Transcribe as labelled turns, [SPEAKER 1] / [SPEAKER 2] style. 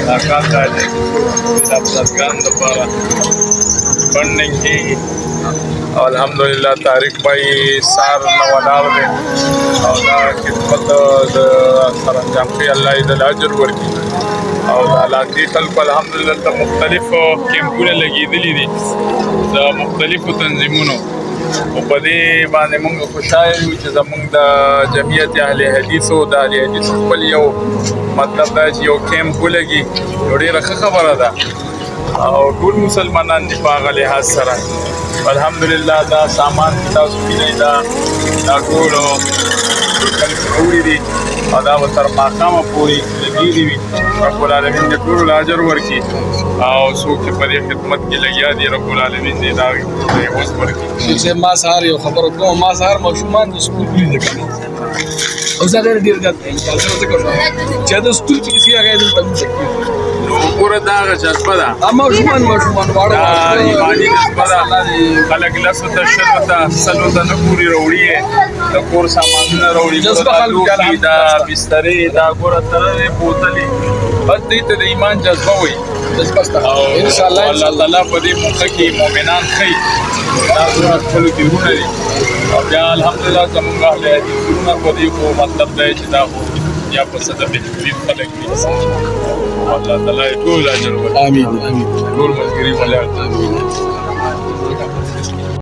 [SPEAKER 1] ملاقات راځي د افغان لپاره فنډینګ کېږي او الحمدلله طارق بھائی سار نه ولاړ دی او دا خدمت د سرانجام کوي الله یې د اجر ورکړي او د علاقې خلکو الحمدلله د مختلفو کیمپونه لګېدلي دي د مختلفو تنظیمونو او په دې باندې موږ خوشحاله یو چې زموږ د جمعیت اهل حدیثو د اهل حدیثو خپل یو مطلب دا چې یو کیمپ ولګي نو ډېره ښه خبره ده او ټول مسلمانان دي په هغه لحاظ سره الحمدلله دا سامان چې تاسو وینئ دا ټول خلک راوړي دي او دا به تر ماښامه پورې لګېدي وي رب العالمین دې ټولو له اجر ورکړي او څوک چې په دې خدمت کې لګیا دي رب العالمین دې دا اوس ورکړي
[SPEAKER 2] چې ما سهار یو خبره کوم ما سهار ماشومان د سکول ولیدل او زه غیر ډېر ګټ چې د سکول فیس یې هغه دلته مشکل
[SPEAKER 1] نو ګوره دا هغه جذبه ده
[SPEAKER 2] ماشومان واړه
[SPEAKER 1] ایماني جذبه ده خلک لسو ته شلو ته سلو ته نه پورې راوړي د کور سامانونه راوړي دا بسترې دا ګوره ترې بوتلې بس دې ته د ایمان جذبه وایي او انشاءالله الله تعالی په دې موقع کې مؤمنان ښیي دا ګوره خپلو کې وروڼه دي او بیا الحمدلله زموږ اهل حدیث وروڼه په دې خو مطلب دی چې دا یا په څه د بهترین خلک دي الله تعالی ټول اجر ورکړي
[SPEAKER 2] امين امين
[SPEAKER 1] ټول ملګري ولاړ